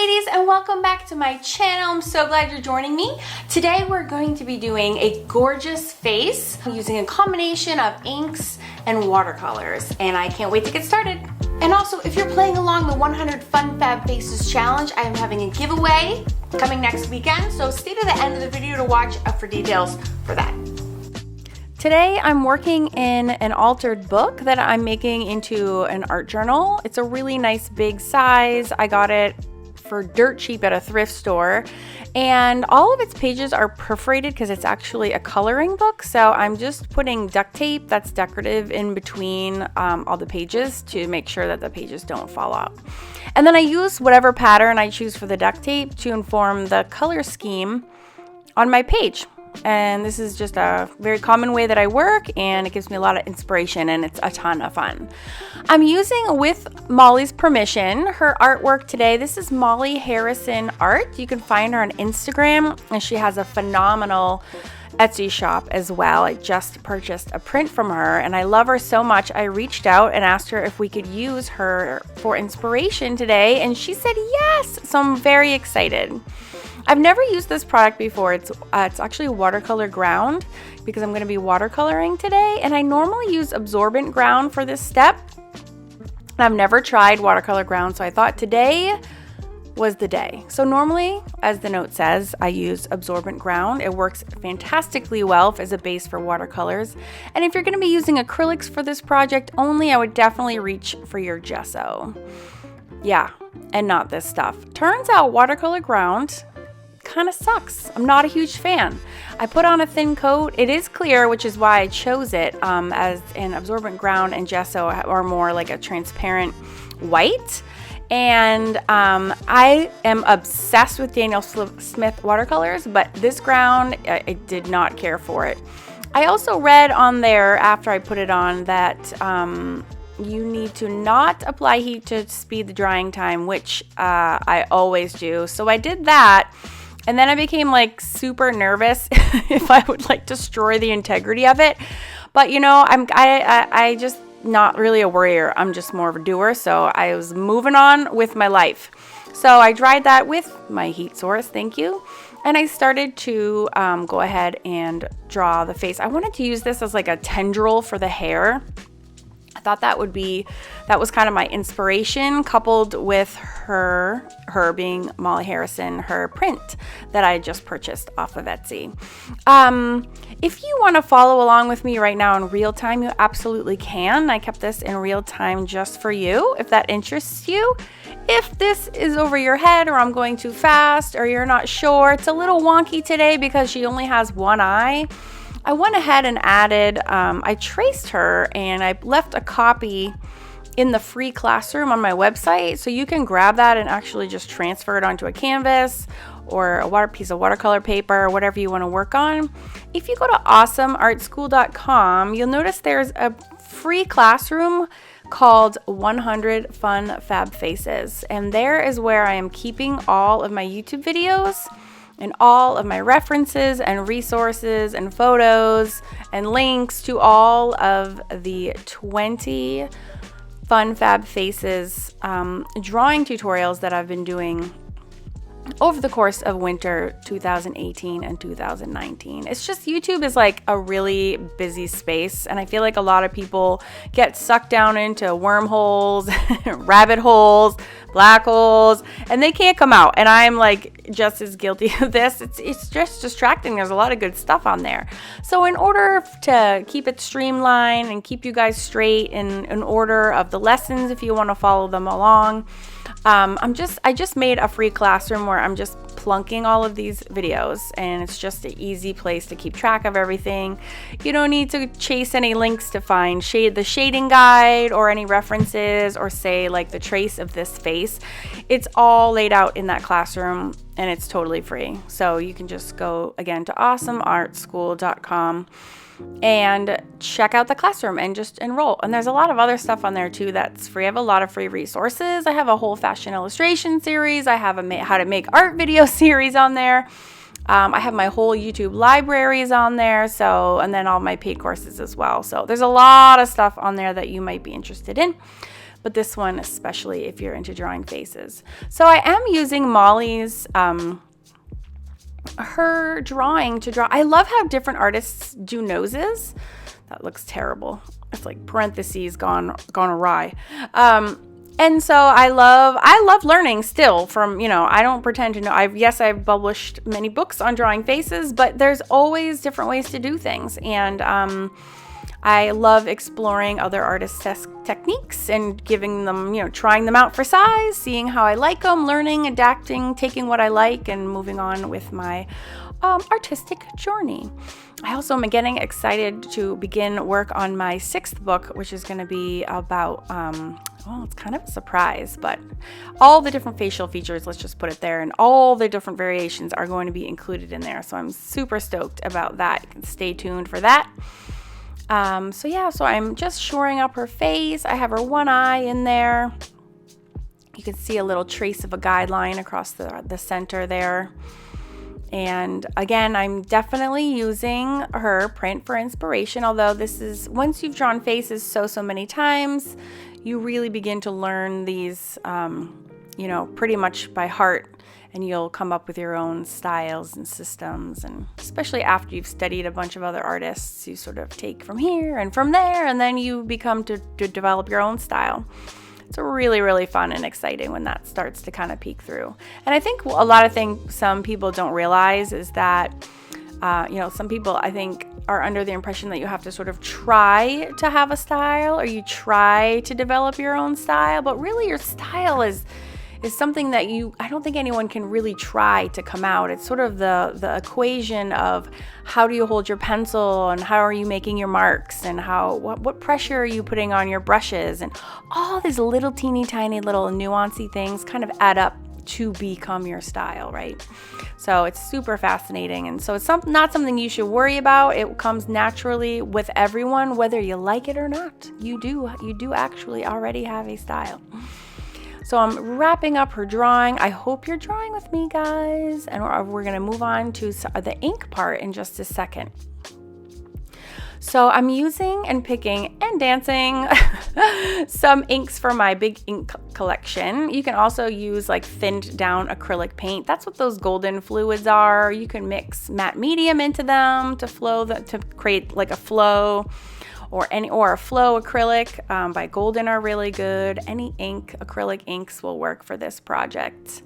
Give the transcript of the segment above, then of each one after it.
ladies, and welcome back to my channel. I'm so glad you're joining me. Today we're going to be doing a gorgeous face using a combination of inks and watercolors, and I can't wait to get started. And also, if you're playing along the 100 Fun Fab Faces Challenge, I am having a giveaway coming next weekend, so stay to the end of the video to watch for details for that. Today I'm working in an altered book that I'm making into an art journal. It's a really nice big size. I got it for dirt cheap at a thrift store, and all of its pages are perforated because it's actually a coloring book. So I'm just putting duct tape that's decorative in between all the pages to make sure that the pages don't fall out. And then I use whatever pattern I choose for the duct tape to inform the color scheme on my page. And this is just a very common way that I work, and it gives me a lot of inspiration, and it's a ton of fun. I'm using, with Molly's permission, her artwork today. This is Molly Harrison Art. You can find her on Instagram, and she has a phenomenal Etsy shop as well. I just purchased a print from her, and I love her so much. I reached out and asked her if we could use her for inspiration today, and she said yes. So I'm very excited. I've never used this product before. It's actually watercolor ground because I'm going to be watercoloring today, and I normally use absorbent ground for this step. I've never tried watercolor ground, so I thought today was the day. So normally, as the note says, I use absorbent ground. It works fantastically well as a base for watercolors. And if you're going to be using acrylics for this project only, I would definitely reach for your gesso. Yeah, and not this stuff. Turns out watercolor ground kind of sucks. I'm not a huge fan. I put on a thin coat. It is clear, which is why I chose it, as an absorbent ground and gesso are more like a transparent white. And I am obsessed with Daniel Smith watercolors, but this ground, I did not care for it. I also read on there after I put it on that you need to not apply heat to speed the drying time, which I always do. So I did that. And then I became like super nervous if I would like destroy the integrity of it. But you know, I just not really a worrier. I'm just more of a doer. So I was moving on with my life. So I dried that with my heat source. Thank you. And I started to go ahead and draw the face. I wanted to use this as like a tendril for the hair. I thought that was kind of my inspiration, coupled with her being Molly Harrison, her print that I just purchased off of Etsy. If you want to follow along with me right now in real time, you absolutely can. I kept this in real time just for you, if that interests you. If this is over your head, or I'm going too fast, or you're not sure, it's a little wonky today because she only has one eye. I went ahead and added, I traced her, and I left a copy in the free classroom on my website, so you can grab that and actually just transfer it onto a canvas or a piece of watercolor paper or whatever you want to work on. If you go to awesomeartschool.com, you'll notice there's a free classroom called 100 Fun Fab Faces, and there is where I am keeping all of my YouTube videos and all of my references and resources and photos and links to all of the 20 Fun Fab Faces drawing tutorials that I've been doing over the course of winter 2018 and 2019. It's just YouTube is like a really busy space, and I feel like a lot of people get sucked down into wormholes, rabbit holes, black holes, and they can't come out. And I'm like just as guilty of this. It's just distracting. There's a lot of good stuff on there. So in order to keep it streamlined and keep you guys straight in order of the lessons, if you want to follow them along, I just made a free classroom where I'm just plunking all of these videos, and it's just an easy place to keep track of everything. You don't need to chase any links to find the shading guide or any references, or say like the trace of this face. It's all laid out in that classroom, and it's totally free. So you can just go again to awesomeartschool.com and check out the classroom and just enroll. And there's a lot of other stuff on there too that's free. I have a lot of free resources. I have a whole fashion illustration series. I have a how to make art video series on there. I have my whole YouTube libraries on there. And then all my paid courses as well. So there's a lot of stuff on there that you might be interested in. but this one especially if you're into drawing faces. So I am using Molly's her drawing to draw. I love how different artists do noses. That looks terrible. It's like parentheses gone awry. And so I love learning still from, you know, I don't pretend to know. I've published many books on drawing faces, but there's always different ways to do things. And I love exploring other artists' techniques and giving them, you know, trying them out for size, seeing how I like them, learning, adapting, taking what I like, and moving on with my artistic journey. I also am getting excited to begin work on my 6th book, which is going to be about, well, it's kind of a surprise, but all the different facial features, let's just put it there, and all the different variations are going to be included in there. So I'm super stoked about that. You can stay tuned for that. So I'm just shoring up her face. I have her one eye in there. You can see a little trace of a guideline across the center there. And again, I'm definitely using her print for inspiration, although this is, once you've drawn faces so many times, you really begin to learn these, you know, pretty much by heart. And you'll come up with your own styles and systems. And especially after you've studied a bunch of other artists, you sort of take from here and from there, and then you become to develop your own style. It's really, really fun and exciting when that starts to kind of peek through. And I think a lot of things some people don't realize is that, you know, some people I think are under the impression that you have to sort of try to have a style, or you try to develop your own style, but really your style is something that I don't think anyone can really try to come out. It's sort of the equation of how do you hold your pencil, and how are you making your marks, and what pressure are you putting on your brushes, and all these little teeny tiny little nuancy things kind of add up to become your style, right? So it's super fascinating, and so it's not something you should worry about. It comes naturally with everyone, whether you like it or not. You do actually already have a style. So I'm wrapping up her drawing. I hope you're drawing with me, guys. And we're going to move on to the ink part in just a second. So I'm using and picking and dancing some inks for my big ink collection. You can also use like thinned down acrylic paint. That's what those golden fluids are. You can mix matte medium into them to create like a flow. Or a flow acrylic by Golden are really good. Any acrylic inks will work for this project.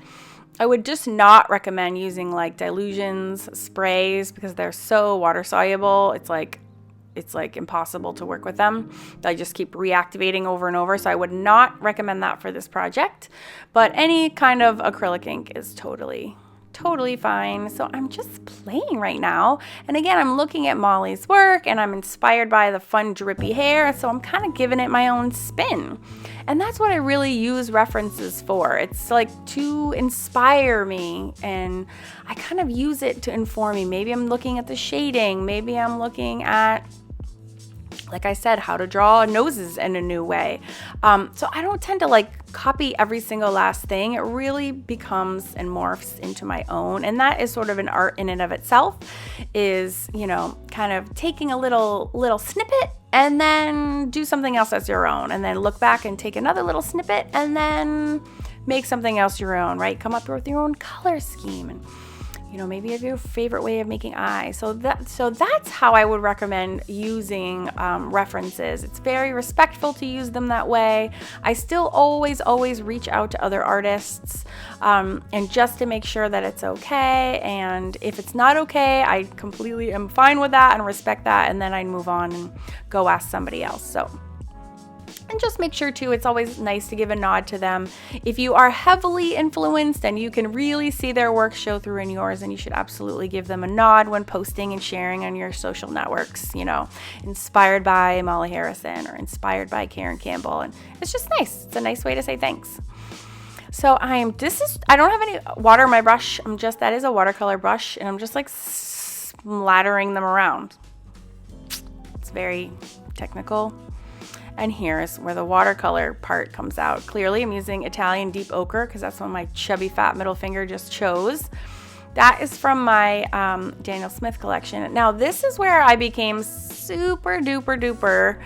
I would just not recommend using like dilutions, sprays, because they're so water soluble. It's like impossible to work with them. They just keep reactivating over and over. So I would not recommend that for this project. But any kind of acrylic ink is totally fine. So I'm just playing right now. And again, I'm looking at Molly's work and I'm inspired by the fun drippy hair. So I'm kind of giving it my own spin. And that's what I really use references for. It's like to inspire me, and I kind of use it to inform me. Maybe I'm looking at the shading. Maybe I'm looking at, like I said, how to draw noses in a new way. So I don't tend to like copy every single last thing. It really becomes and morphs into my own. And that is sort of an art in and of itself, is, you know, kind of taking a little snippet and then do something else as your own, and then look back and take another little snippet and then make something else your own, right? Come up with your own color scheme, and you know, maybe you have your favorite way of making eyes. So that's how I would recommend using references. It's very respectful to use them that way. I still always reach out to other artists, and just to make sure that it's okay. And if it's not okay, I completely am fine with that and respect that. And then I'd move on and go ask somebody else. So. And just make sure too, it's always nice to give a nod to them. If you are heavily influenced and you can really see their work show through in yours, then you should absolutely give them a nod when posting and sharing on your social networks, you know, inspired by Molly Harrison or inspired by Karen Campbell. And it's just nice. It's a nice way to say thanks. So I don't have any water in my brush. That is a watercolor brush, and I'm just like splattering them around. It's very technical. And here's where the watercolor part comes out. Clearly, I'm using Italian Deep Ochre because that's what my chubby fat middle finger just chose. That is from my Daniel Smith collection. Now, this is where I became super duper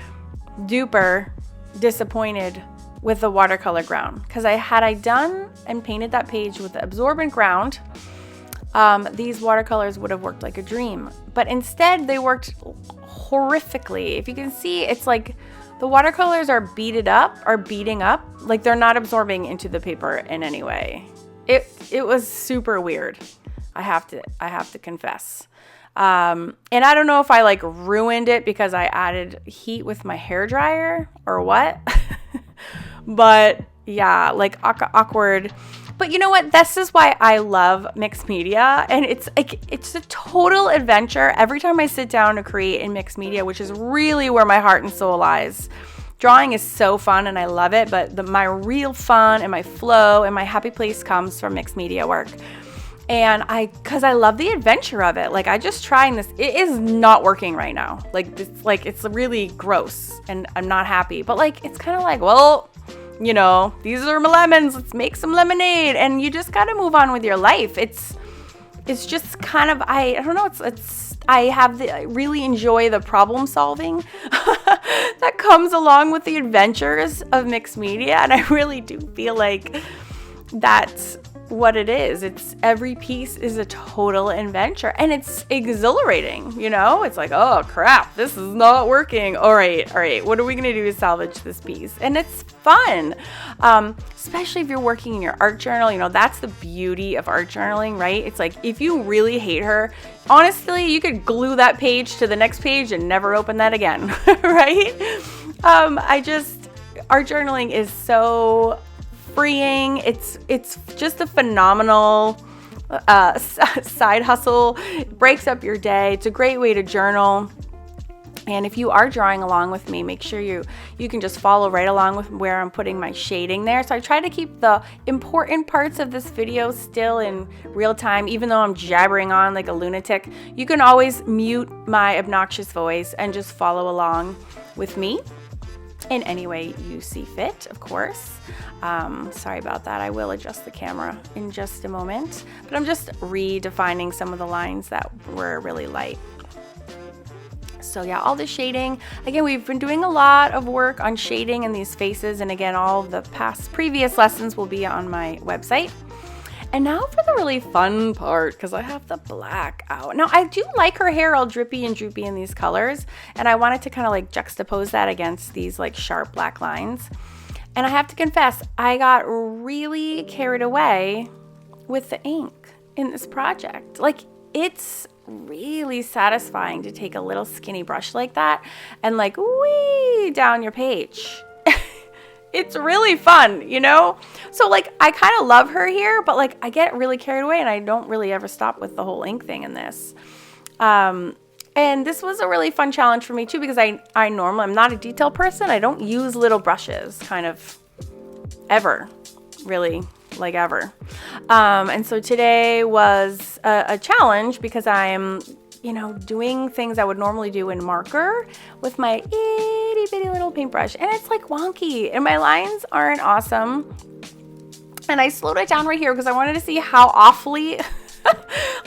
disappointed with the watercolor ground, because had I done and painted that page with the absorbent ground, these watercolors would have worked like a dream. But instead, they worked horrifically. If you can see, it's like the watercolors are beating up, like they're not absorbing into the paper in any way. It was super weird. I have to confess. And I don't know if I like ruined it because I added heat with my hair dryer or what. But yeah, like awkward. But you know what? This is why I love mixed media. And it's a total adventure every time I sit down to create in mixed media, which is really where my heart and soul lies. Drawing is so fun and I love it, but my real fun and my flow and my happy place comes from mixed media work. And because I love the adventure of it. Like, I just trying this. It is not working right now. It's really gross and I'm not happy. But like, it's kind of like, well, you know, these are my lemons. Let's make some lemonade. And you just got to move on with your life. It's just kind of, I don't know. I really enjoy the problem solving that comes along with the adventures of mixed media. And I really do feel like that's what it is. It's every piece is a total adventure and it's exhilarating, you know? It's like, oh crap, this is not working. All right, what are we gonna do to salvage this piece? And it's fun, especially if you're working in your art journal. You know, that's the beauty of art journaling, right? It's like, if you really hate her, honestly, you could glue that page to the next page and never open that again, right? Art journaling is so freeing. It's just a phenomenal side hustle. It breaks up your day. It's a great way to journal. And if you are drawing along with me, make sure you can just follow right along with where I'm putting my shading there. So I try to keep the important parts of this video still in real time, even though I'm jabbering on like a lunatic. You can always mute my obnoxious voice and just follow along with me in any way you see fit, of course. Sorry about that. I will adjust the camera in just a moment, but I'm just redefining some of the lines that were really light. So yeah, all the shading. Again, we've been doing a lot of work on shading in these faces, and again, all of the previous lessons will be on my website. And now for the really fun part, because I have the black out. Now, I do like her hair all drippy and droopy in these colors, and I wanted to kind of like juxtapose that against these like sharp black lines. And I have to confess, I got really carried away with the ink in this project. Like, it's really satisfying to take a little skinny brush like that and like wee down your page. It's really fun, you know? So like, I kind of love her here, but like I get really carried away and I don't really ever stop with the whole ink thing in this. And this was a really fun challenge for me too, because I'm not a detail person. I don't use little brushes kind of ever, really, like ever. And so today was a challenge because I'm, you know, doing things I would normally do in marker with my itty bitty little paintbrush. And it's like wonky and my lines aren't awesome. And I slowed it down right here because I wanted to see how awfully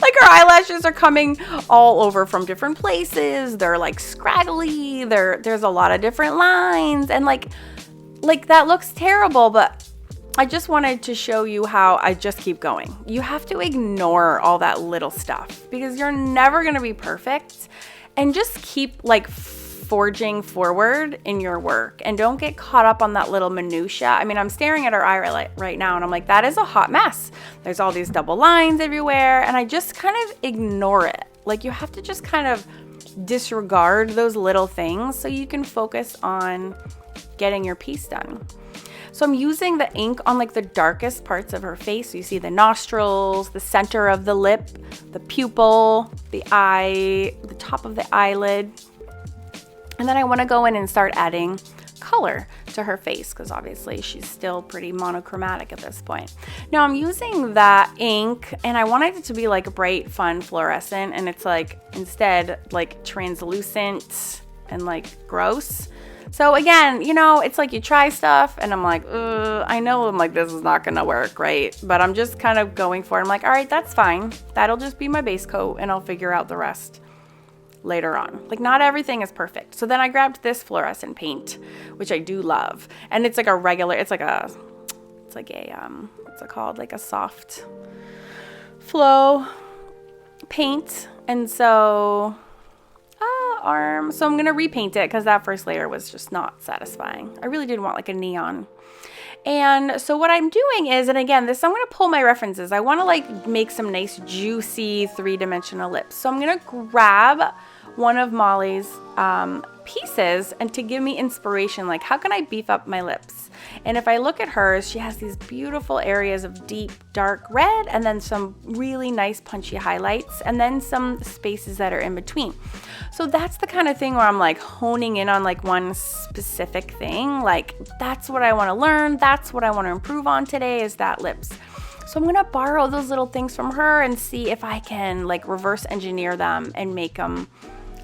like her eyelashes are coming all over from different places. They're like scraggly. There's a lot of different lines and like that looks terrible, but I just wanted to show you how I just keep going. You have to ignore all that little stuff because you're never going to be perfect, and just keep like forging forward in your work and don't get caught up on that little minutia. I mean, I'm staring at her eye right now and I'm like, that is a hot mess. There's all these double lines everywhere, and I just kind of ignore it. Like, you have to just kind of disregard those little things so you can focus on getting your piece done. So I'm using the ink on like the darkest parts of her face. So you see the nostrils, the center of the lip, the pupil, the eye, the top of the eyelid. And then I want to go in and start adding color to her face because obviously she's still pretty monochromatic at this point. Now I'm using that ink and I wanted it to be like a bright, fun fluorescent, and it's like instead like translucent and like gross. So again, you know, it's like you try stuff and I'm like, I know, I'm like, this is not gonna work, right? But I'm just kind of going for it. I'm like, all right, that's fine. That'll just be my base coat and I'll figure out the rest later on. Like not everything is perfect. So then I grabbed this fluorescent paint, which I do love. And it's like a regular, it's like a, what's it called? Like a soft flow paint. And so, arm. So I'm going to repaint it because that first layer was just not satisfying. I really did want like a neon. And so what I'm doing is, and again, this, I'm going to pull my references. I want to like make some nice juicy 3-dimensional lips. So I'm going to grab one of Molly's pieces and to give me inspiration, like how can I beef up my lips? And if I look at hers, she has these beautiful areas of deep dark red and then some really nice punchy highlights and then some spaces that are in between. So that's the kind of thing where I'm like honing in on like one specific thing. Like that's what I want to learn. That's what I want to improve on today is that lips. So I'm going to borrow those little things from her and see if I can like reverse engineer them and make them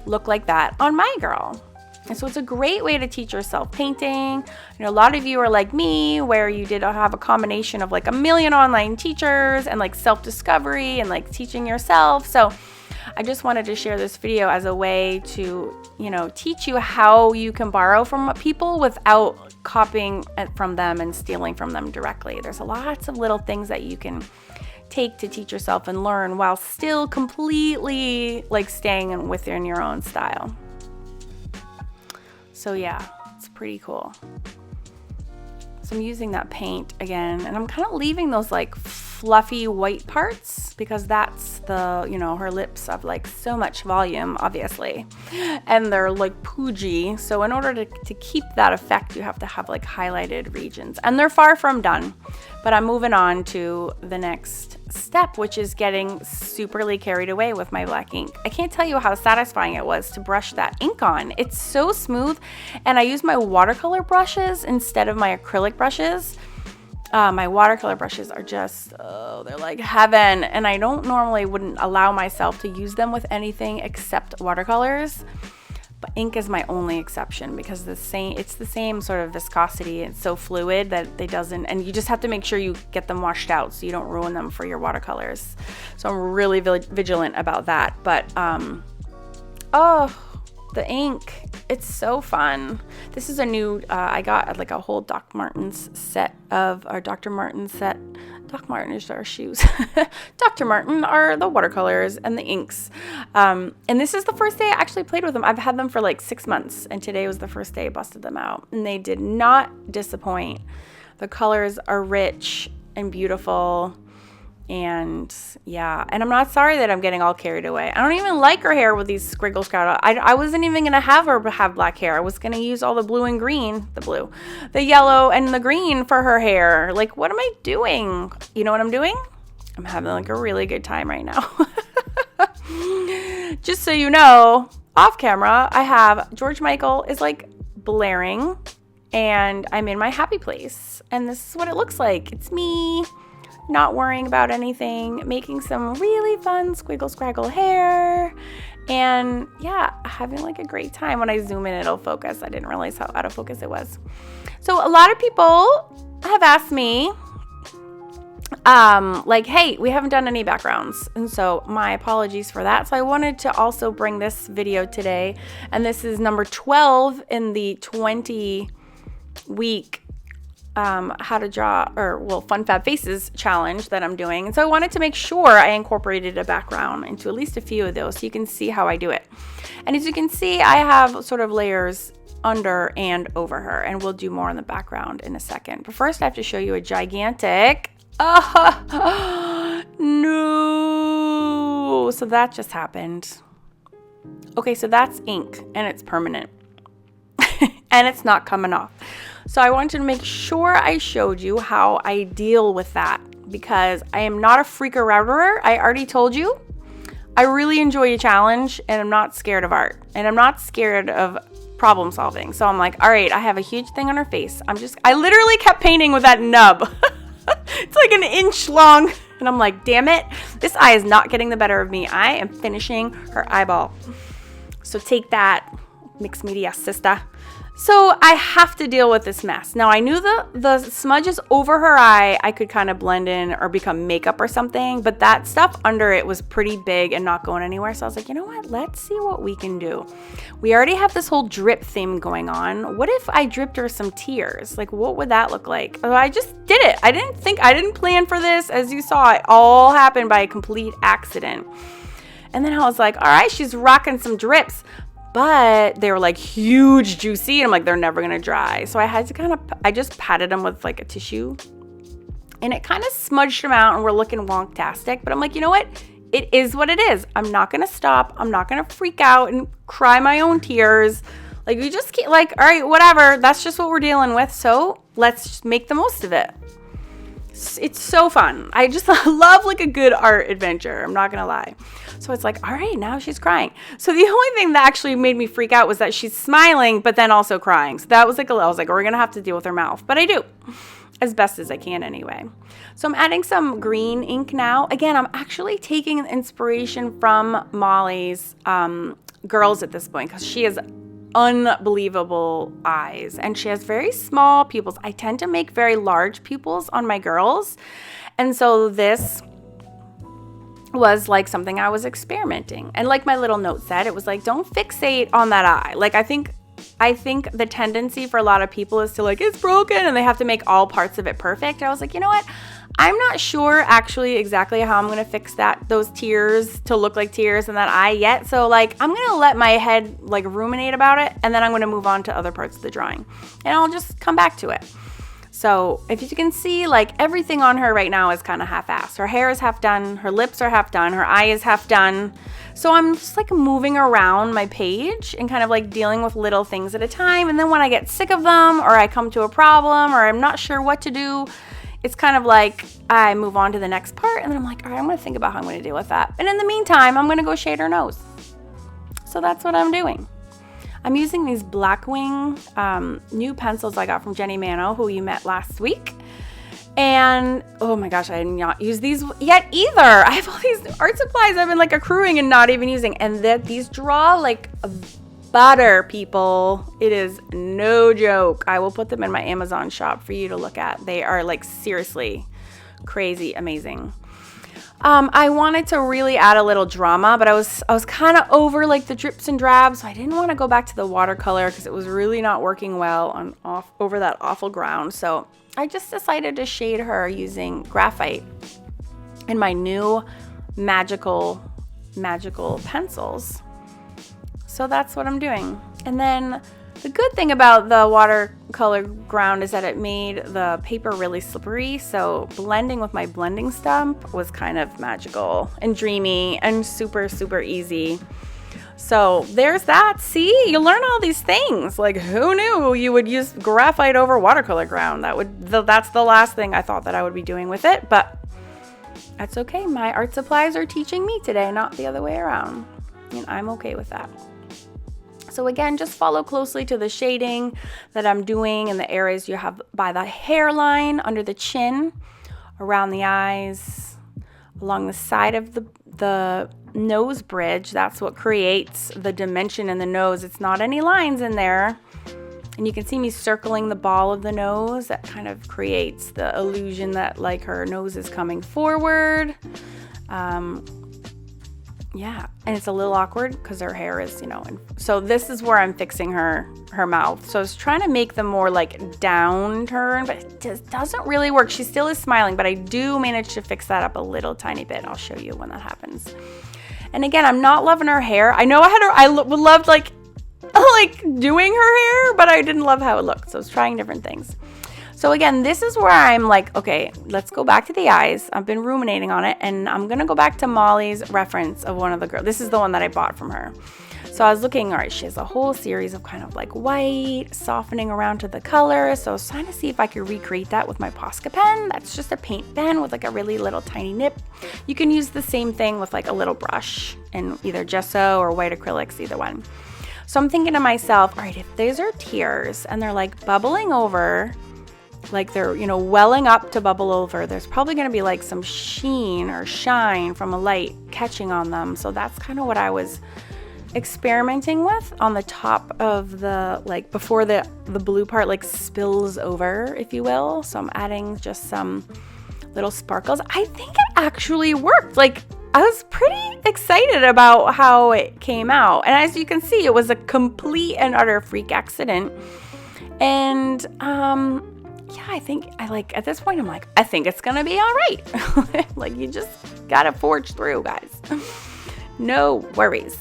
look like that on my girl. And so it's a great way to teach yourself painting. You know, a lot of you are like me where you did have a combination of like a million online teachers and like self-discovery and like teaching yourself. So I just wanted to share this video as a way to, you know, teach you how you can borrow from people without copying from them and stealing from them directly. There's lots of little things that you can take to teach yourself and learn while still completely like staying within your own style. So yeah, it's pretty cool. So I'm using that paint again, and I'm kind of leaving those like fluffy white parts because that's the, you know, her lips have like so much volume, obviously, and they're like poojy. So in order to keep that effect, you have to have like highlighted regions, and they're far from done. But I'm moving on to the next step, which is getting superly carried away with my black ink. I can't tell you how satisfying it was to brush that ink on. It's so smooth, and I use my watercolor brushes instead of my acrylic brushes. My watercolor brushes are just, they're like heaven, and I wouldn't allow myself to use them with anything except watercolors. But ink is my only exception because it's the same sort of viscosity. It's so fluid that and you just have to make sure you get them washed out so you don't ruin them for your watercolors. So I'm really vigilant about that. But, the ink, it's so fun. This is a new, I got like a whole Doc Martens set. Doc Marten is our shoes. Dr. Marten are the watercolors and the inks. And this is the first day I actually played with them. I've had them for like 6 months, and today was the first day I busted them out. And they did not disappoint. The colors are rich and beautiful. And yeah, and I'm not sorry that I'm getting all carried away. I don't even like her hair with these squiggles. I wasn't even going to have her have black hair. I was going to use all the blue and green, the yellow and the green for her hair. Like, what am I doing? You know what I'm doing? I'm having like a really good time right now. Just so you know, off camera, I have George Michael is like blaring and I'm in my happy place. And this is what it looks like. It's me. Not worrying about anything, making some really fun squiggle scraggle hair, and yeah, having like a great time. When I zoom in, it'll focus. I didn't realize how out of focus it was. So a lot of people have asked me, like, hey, we haven't done any backgrounds, and so my apologies for that. So I wanted to also bring this video today, and this is number 12 in the 20-week how to draw fun fab faces challenge that I'm doing. And so I wanted to make sure I incorporated a background into at least a few of those so you can see how I do it. And as you can see, I have sort of layers under and over her, and we'll do more in the background in a second. But first I have to show you a gigantic, no, so that just happened. Okay, so that's ink and it's permanent and it's not coming off. So I wanted to make sure I showed you how I deal with that because I am not a freaker routerer. I already told you. I really enjoy a challenge and I'm not scared of art and I'm not scared of problem solving. So I'm like, all right, I have a huge thing on her face. I literally kept painting with that nub. It's like an inch long. And I'm like, damn it. This eye is not getting the better of me. I am finishing her eyeball. So take that, mixed media sister. So I have to deal with this mess. Now I knew the smudges over her eye I could kind of blend in or become makeup or something, but that stuff under it was pretty big and not going anywhere. So I was like, you know what? Let's see what we can do. We already have this whole drip theme going on. What if I dripped her some tears? Like, what would that look like? So I just did it. I didn't plan for this. As you saw, it all happened by a complete accident. And then I was like, all right, she's rocking some drips. But they were like huge, juicy, and I'm like, they're never gonna dry. So I had to I just patted them with like a tissue, and it kind of smudged them out, and we're looking wonktastic. But I'm like, you know what? It is what it is. I'm not gonna stop. I'm not gonna freak out and cry my own tears. Like, we just keep like, all right, whatever. That's just what we're dealing with. So let's just make the most of it. It's so fun. I just love like a good art adventure. I'm not gonna lie. So it's like, all right, now she's crying. So the only thing that actually made me freak out was that she's smiling, but then also crying. So that was like, I was like, we're gonna have to deal with her mouth, but I do as best as I can anyway. So I'm adding some green ink now. Again, I'm actually taking inspiration from Molly's girls at this point, because she has unbelievable eyes and she has very small pupils. I tend to make very large pupils on my girls, and so this was like something I was experimenting. And like my little note said, it was like, don't fixate on that eye. Like, I think the tendency for a lot of people is to like, it's broken, and they have to make all parts of it perfect. I was like, you know what? I'm not sure actually exactly how I'm going to fix those tears to look like tears in that eye yet. So like, I'm going to let my head like ruminate about it, and then I'm going to move on to other parts of the drawing, and I'll just come back to it. So if you can see, like, everything on her right now is kind of half-assed. Her hair is half done, her lips are half done, her eye is half done. So I'm just like moving around my page and kind of like dealing with little things at a time. And then when I get sick of them, or I come to a problem, or I'm not sure what to do, it's kind of like I move on to the next part, and then I'm like, all right, I'm going to think about how I'm going to deal with that. And in the meantime, I'm going to go shade her nose. So that's what I'm doing. I'm using these Blackwing new pencils I got from Jenny Mano, who you met last week. And oh my gosh, I did not use these yet either. I have all these art supplies I've been like accruing and not even using. And these draw like butter, people. It is no joke. I will put them in my Amazon shop for you to look at. They are like seriously crazy amazing. I wanted to really add a little drama, but I was kind of over like the drips and drabs, so I didn't want to go back to the watercolor because it was really not working well over that awful ground. So I just decided to shade her using graphite in my new magical pencils. So that's what I'm doing. And then the good thing about the watercolor ground is that it made the paper really slippery, so blending with my blending stump was kind of magical and dreamy and super, super easy. So there's that. See, you learn all these things. Like, who knew you would use graphite over watercolor ground? That's the last thing I thought that I would be doing with it, but that's okay. My art supplies are teaching me today, not the other way around, and I'm okay with that. So again, just follow closely to the shading that I'm doing in the areas you have by the hairline, under the chin, around the eyes, along the side of the nose bridge. That's what creates the dimension in the nose. It's not any lines in there. And you can see me circling the ball of the nose. That kind of creates the illusion that like her nose is coming forward. Yeah, and it's a little awkward because her hair is, and so this is where I'm fixing her mouth. So I was trying to make them more like down turn, but it just doesn't really work. She still is smiling, but I do manage to fix that up a little tiny bit. I'll show you when that happens. And again, I'm not loving her hair. I know I loved like doing her hair, but I didn't love how it looked. So I was trying different things. So again, this is where I'm like, okay, let's go back to the eyes. I've been ruminating on it, and I'm going to go back to Molly's reference of one of the girls. This is the one that I bought from her. So I was looking, all right, she has a whole series of kind of like white, softening around to the color. So I was trying to see if I could recreate that with my Posca pen. That's just a paint pen with like a really little tiny nip. You can use the same thing with like a little brush in either gesso or white acrylics, either one. So I'm thinking to myself, all right, if these are tears and they're like bubbling over, like they're, welling up to bubble over, there's probably going to be like some sheen or shine from a light catching on them. So that's kind of what I was experimenting with on the top of the, like before the blue part like spills over, if you will. So I'm adding just some little sparkles. I think it actually worked. Like, I was pretty excited about how it came out. And as you can see, it was a complete and utter freak accident. And yeah, I think at this point, I'm like, I think it's gonna be all right. Like, you just gotta forge through, guys. No worries.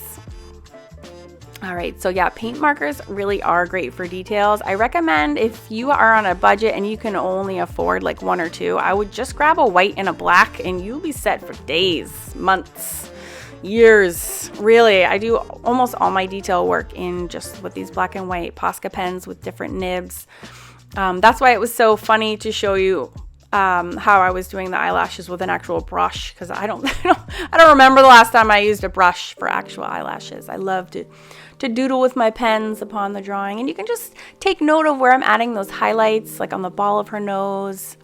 All right, so yeah, paint markers really are great for details. I recommend if you are on a budget and you can only afford like one or two, I would just grab a white and a black and you'll be set for days, months, years. Really, I do almost all my detail work in just with these black and white Posca pens with different nibs. That's why it was so funny to show you how I was doing the eyelashes with an actual brush, because I don't remember the last time I used a brush for actual eyelashes. I love to doodle with my pens upon the drawing, and you can just take note of where I'm adding those highlights, like on the ball of her nose,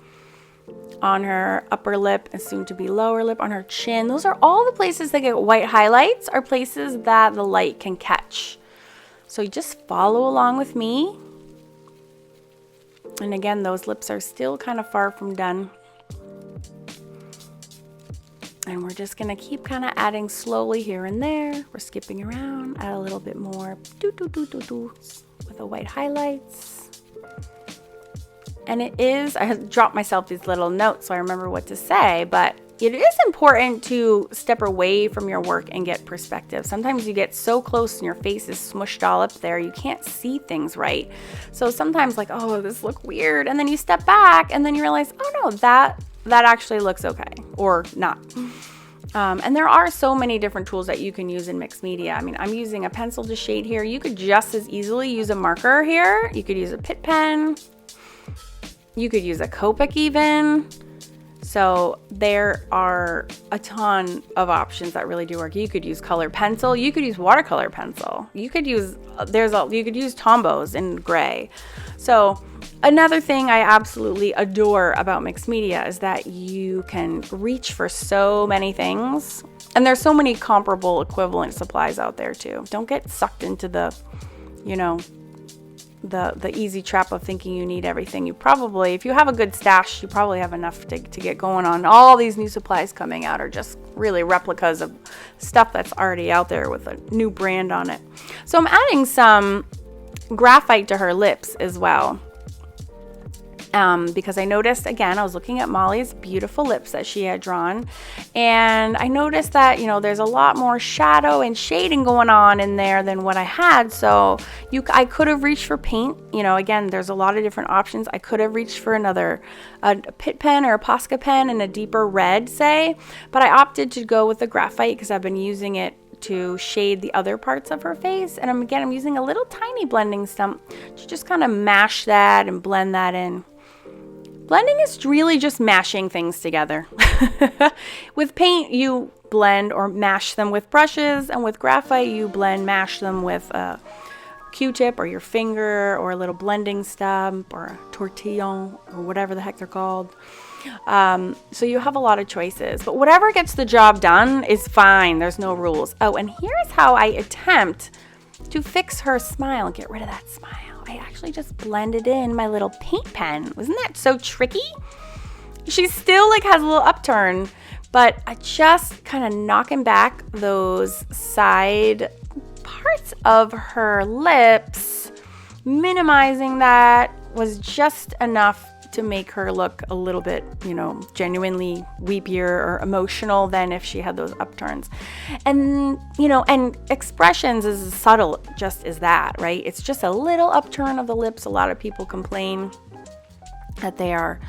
on her upper lip, and soon to be lower lip, on her chin. Those are all the places that get white highlights, are places that the light can catch. So you just follow along with me. And again, those lips are still kind of far from done. And we're just gonna keep kind of adding slowly here and there. We're skipping around, add a little bit more with the white highlights. And it is, I dropped myself these little notes so I remember what to say, but it is important to step away from your work and get perspective. Sometimes you get so close and your face is smushed all up there, you can't see things right. So sometimes like, oh, this looks weird. And then you step back and then you realize, oh no, that actually looks okay, or not. And there are so many different tools that you can use in mixed media. I mean, I'm using a pencil to shade here. You could just as easily use a marker here. You could use a Pitt pen. You could use a Copic even. So there are a ton of options that really do work. You could use color pencil. You could use watercolor pencil. You could use Tombows in gray. So another thing I absolutely adore about mixed media is that you can reach for so many things, and there's so many comparable equivalent supplies out there too. Don't get sucked into the, the easy trap of thinking you need everything. You probably, if you have a good stash, you probably have enough to get going on. All these new supplies coming out are just really replicas of stuff that's already out there with a new brand on it. So I'm adding some graphite to her lips as well. Because I noticed, again, I was looking at Molly's beautiful lips that she had drawn, and I noticed that, there's a lot more shadow and shading going on in there than what I had. So I could have reached for paint. Again, there's a lot of different options. I could have reached for a Pitt pen or a Posca pen in a deeper red, say, but I opted to go with the graphite because I've been using it to shade the other parts of her face. And I'm using a little tiny blending stump to just kind of mash that and blend that in. Blending is really just mashing things together. With paint, you blend or mash them with brushes, and with graphite, you mash them with a Q-tip or your finger or a little blending stump or a tortillon or whatever the heck they're called. So you have a lot of choices, but whatever gets the job done is fine. There's no rules. Oh, and here's how I attempt to fix her smile and get rid of that smile. I actually just blended in my little paint pen. Wasn't that so tricky? She still has a little upturn, but I just kind of knocking back those side parts of her lips, minimizing that was just enough to make her look a little bit, genuinely weepier or emotional than if she had those upturns. And, and expressions is as subtle just as that, right? It's just a little upturn of the lips. A lot of people complain that their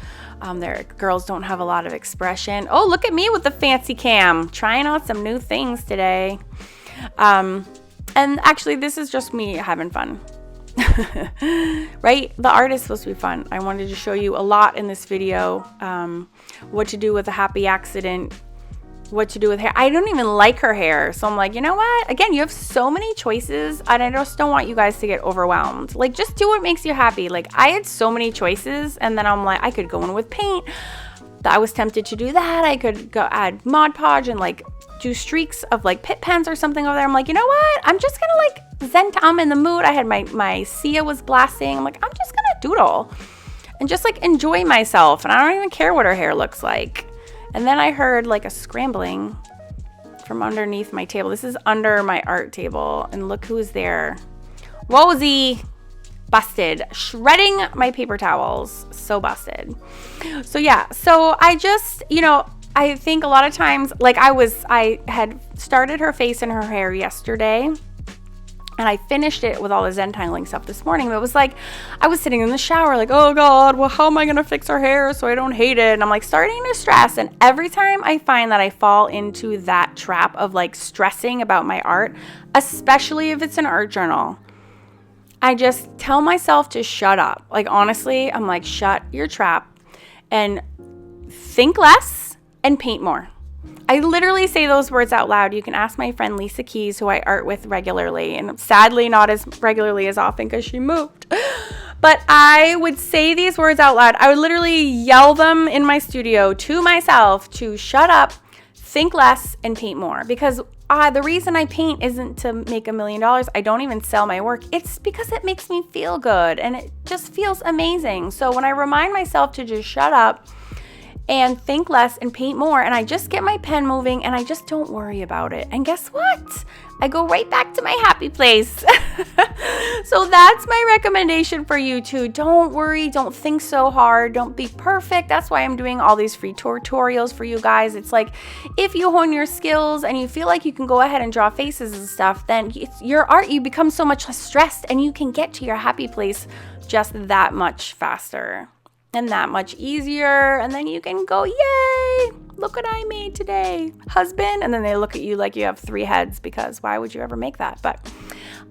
girls don't have a lot of expression. Oh, look at me with the fancy cam, trying out some new things today. And actually, this is just me having fun. Right? The art is supposed to be fun. I wanted to show you a lot in this video. What to do with a happy accident, what to do with hair. I don't even like her hair, so I'm like, you know what? Again, you have so many choices, and I just don't want you guys to get overwhelmed. Just do what makes you happy. I had so many choices, and then I'm like, I could go in with paint. I was tempted to do that. I could go add Mod Podge and do streaks of like Pitt pens or something over there. I'm like, you know what? I'm just gonna like zen. I'm in the mood. I had my Sia was blasting. I'm like, I'm just gonna doodle and just like enjoy myself. And I don't even care what her hair looks like. And then I heard like a scrambling from underneath my table. This is under my art table. And look who's there. Rosie. Busted. Shredding my paper towels. So busted. So yeah. So I just, you know, I think a lot of times, like I had started her face and her hair yesterday. And I finished it with all the Zentangling stuff this morning. But it was like, I was sitting in the shower like, oh God, well, how am I going to fix her hair so I don't hate it? And I'm like starting to stress. And every time I find that I fall into that trap of like stressing about my art, especially if it's an art journal, I just tell myself to shut up. Like, honestly, I'm like, shut your trap and think less and paint more. I literally say those words out loud. You can ask my friend Lisa Keys, who I art with regularly, and sadly not as regularly as often because she moved. But I would say these words out loud. I would literally yell them in my studio to myself to shut up, think less, and paint more. Because the reason I paint isn't to make $1 million. I don't even sell my work. It's because it makes me feel good, and it just feels amazing. So when I remind myself to just shut up and think less and paint more, and I just get my pen moving and I just don't worry about it. And guess what? I go right back to my happy place. So that's my recommendation for you too. Don't worry, don't think so hard, don't be perfect. That's why I'm doing all these free tutorials for you guys. It's like, if you hone your skills and you feel like you can go ahead and draw faces and stuff, then your art, you become so much less stressed and you can get to your happy place just that much faster. And that much easier, and then you can go, yay, look what I made today, husband. And then they look at you like you have 3 heads, because why would you ever make that? But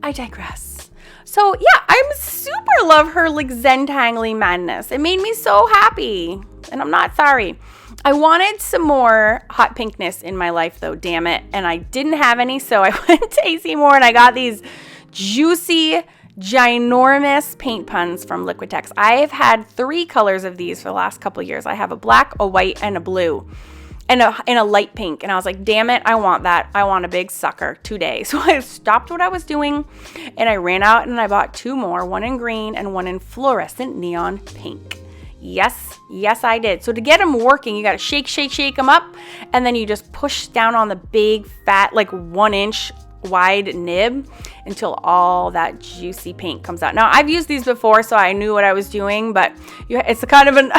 I digress. So yeah, I'm super love her like Zentangling madness. It made me so happy, and I'm not sorry. I wanted some more hot pinkness in my life though, damn it, and I didn't have any, so I went to AC Moore and I got these juicy, ginormous paint puns from Liquitex. I have had 3 colors of these for the last couple of years. I have a black, a white, and a blue, and a light pink. And I was like, damn it, I want that. I want a big sucker today. So I stopped what I was doing and I ran out and I bought 2 more, one in green and one in fluorescent neon pink. Yes, I did. So to get them working, you got to shake them up, and then you just push down on the big fat, like 1-inch wide nib until all that juicy paint comes out. Now I've used these before, so I knew what I was doing, but it's a kind of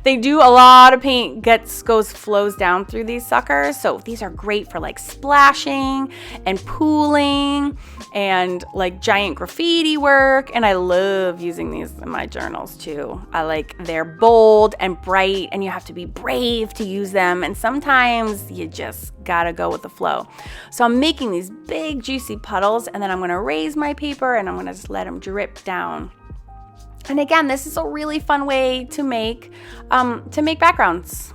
they do a lot of paint flows down through these suckers. So these are great for like splashing and pooling and like giant graffiti work. And I love using these in my journals too. They're bold and bright, and you have to be brave to use them. And sometimes you just gotta go with the flow. So I'm making these big juicy puddles, and then I'm gonna raise my paper and I'm gonna just let them drip down. And again, this is a really fun way to make backgrounds.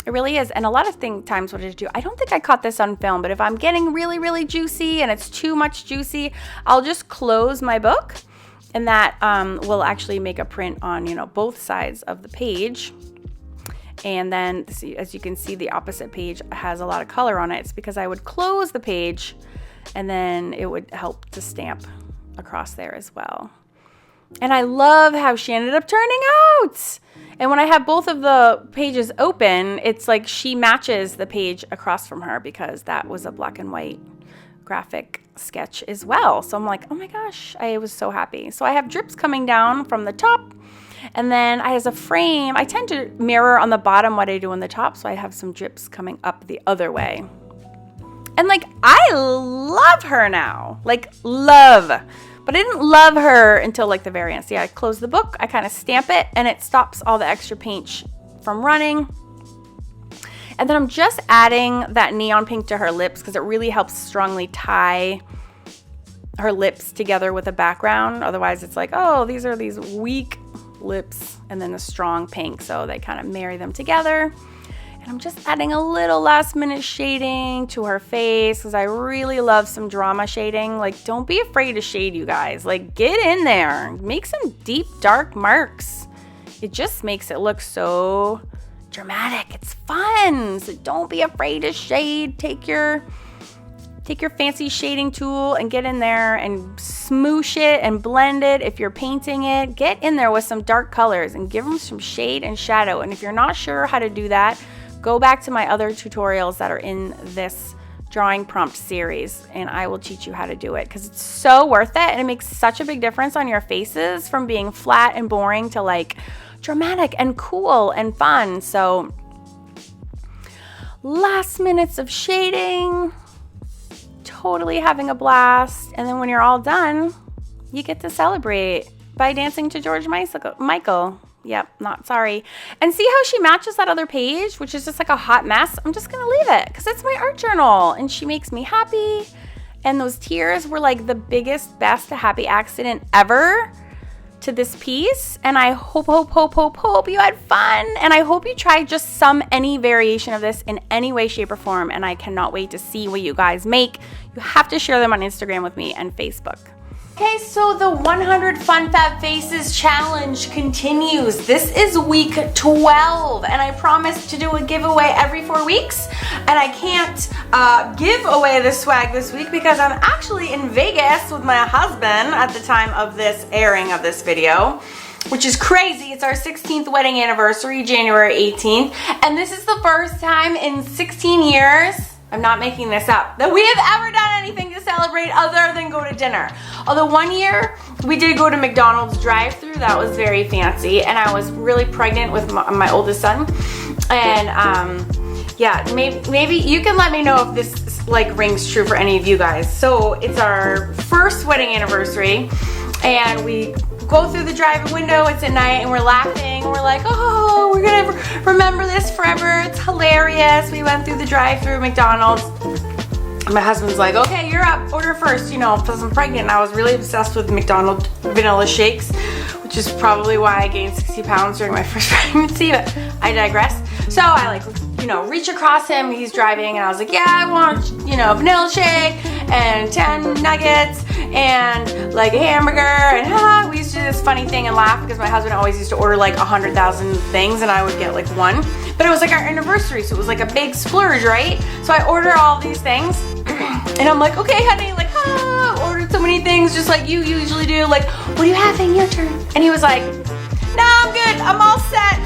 It really is. And a lot of times what I do, I don't think I caught this on film, but if I'm getting really, really juicy and it's too much juicy, I'll just close my book, and that will actually make a print on, both sides of the page. And then, as you can see, the opposite page has a lot of color on it. It's because I would close the page, and then it would help to stamp across there as well. And I love how she ended up turning out. And when I have both of the pages open, it's like she matches the page across from her, because that was a black and white graphic sketch as well. So I'm like, oh my gosh, I was so happy. So I have drips coming down from the top. And then as a frame, I tend to mirror on the bottom what I do on the top, so I have some drips coming up the other way. And I love her now, love. But I didn't love her until the very end. See, I close the book, I kind of stamp it, and it stops all the extra paint from running. And then I'm just adding that neon pink to her lips, because it really helps strongly tie her lips together with a background. Otherwise, it's like, oh, these are these weak lips and then a strong pink, so they kind of marry them together. And I'm just adding a little last minute shading to her face, because I really love some drama shading. Don't be afraid to shade, you guys. Get in there, make some deep dark marks. It just makes it look so dramatic. It's fun. So don't be afraid to shade. Take your fancy shading tool and get in there and smoosh it and blend it. If you're painting it, get in there with some dark colors and give them some shade and shadow. And if you're not sure how to do that, go back to my other tutorials that are in this drawing prompt series and I will teach you how to do it, because it's so worth it and it makes such a big difference on your faces, from being flat and boring to like dramatic and cool and fun. So last minutes of shading, totally having a blast, and then when you're all done, you get to celebrate by dancing to George Michael. Yep, not sorry. And see how she matches that other page, which is just like a hot mess? I'm just gonna leave it because it's my art journal and she makes me happy. And those tears were like the biggest, best happy accident ever to this piece. And I hope you had fun. And I hope you tried just any variation of this in any way, shape, or form. And I cannot wait to see what you guys make. You have to share them on Instagram with me and Facebook. Okay, so the 100 Fun Fab Faces challenge continues. This is week 12, and I promised to do a giveaway every 4 weeks, and I can't give away the swag this week because I'm actually in Vegas with my husband at the time of this airing of this video, which is crazy. It's our 16th wedding anniversary, January 18th, and this is the first time in 16 years, I'm not making this up, that we have ever done anything to celebrate other than go to dinner. Although one year we did go to McDonald's drive-thru, that was very fancy, and I was really pregnant with my oldest son. And yeah, maybe you can let me know if this like rings true for any of you guys. So it's our first wedding anniversary, and we go through the drive-in window, it's at night, and we're laughing, we're like, oh, we're gonna remember this forever, it's hilarious. We went through the drive-thru McDonald's. My husband's like, okay, you're up, order first, you know, because I'm pregnant and I was really obsessed with McDonald's vanilla shakes, which is probably why I gained 60 pounds during my first pregnancy, but I digress. So I like, you know, reach across him, he's driving, and I was like, yeah, I want, you know, a vanilla shake and 10 nuggets and like a hamburger, and we used to do this funny thing and laugh because my husband always used to order like 100,000 things and I would get like one, but it was like our anniversary, so it was like a big splurge, right? So I order all these things and I'm like, okay, honey, like, ordered so many things just like you usually do, like, what are you having? Your turn. And he was like, no, I'm good, I'm all set.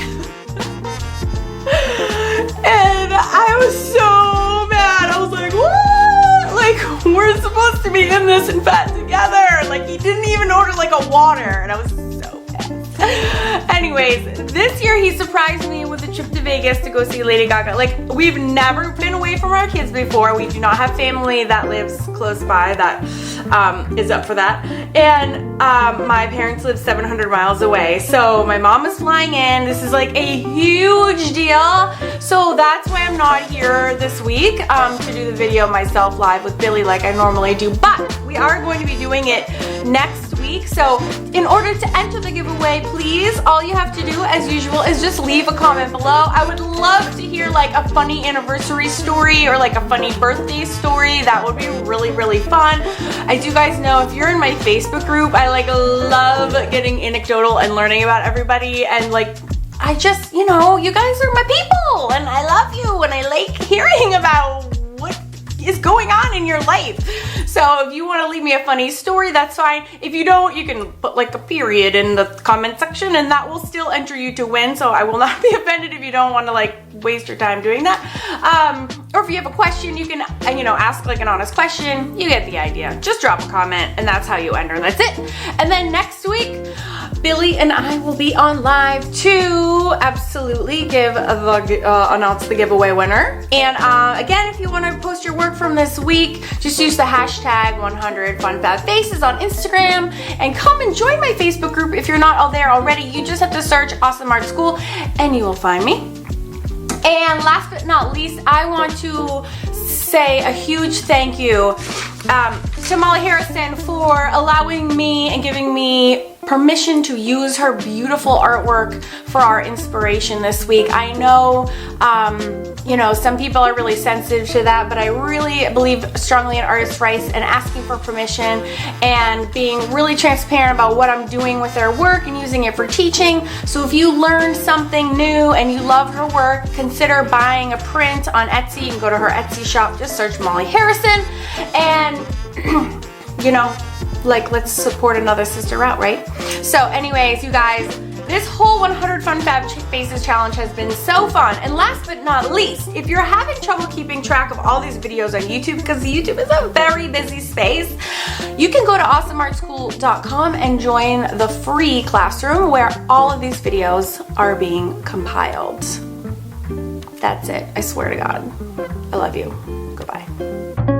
And I was so mad. I was like, what? Like, we're supposed to be in this and fat together. Like, he didn't even order like a water, and I was so mad. Anyways, this year he surprised me with a trip to Vegas to go see Lady Gaga. Like, we've never been away from our kids before. We do not have family that lives close by that is up for that. And my parents live 700 miles away. So my mom is flying in. This is like a huge deal. So that's why I'm not here this week to do the video myself live with Billy like I normally do. But we are going to be doing it next week. So in order to enter the giveaway, please, all you have to do as usual is just leave a comment below. I would love to hear like a funny anniversary story or like a funny birthday story. That would be really, really fun. As you guys know, if you're in my Facebook group, I like love getting anecdotal and learning about everybody, and like I just, you know, you guys are my people and I love you and I like hearing about what is going on in your life. So if you want to leave me a funny story, that's fine. If you don't, you can put like a period in the comment section and that will still enter you to win. So I will not be offended if you don't want to like waste your time doing that. Or if you have a question, you can, you know, ask like an honest question. You get the idea. Just drop a comment and that's how you enter. That's it. And then next week, Billy and I will be on live to absolutely announce the giveaway winner. And again, if you want to post your work from this week, just use the hashtag 100 Fun Fab Faces on Instagram and come and join my Facebook group if you're not all there already. You just have to search Awesome Art School and you will find me. And last but not least, I want to say a huge thank you to Molly Harrison for allowing me and giving me permission to use her beautiful artwork for our inspiration this week. I know, You know, some people are really sensitive to that, but I really believe strongly in artist rights and asking for permission and being really transparent about what I'm doing with their work and using it for teaching. So if you learned something new and you love her work, consider buying a print on Etsy. You can go to her Etsy shop, just search Molly Harrison, and you know, like, let's support another sister out, right? So anyways, you guys, this whole 100 Fun Fab Faces challenge has been so fun. And last but not least, if you're having trouble keeping track of all these videos on YouTube, because YouTube is a very busy space, you can go to awesomeartschool.com and join the free classroom where all of these videos are being compiled. That's it. I swear to God. I love you. Goodbye.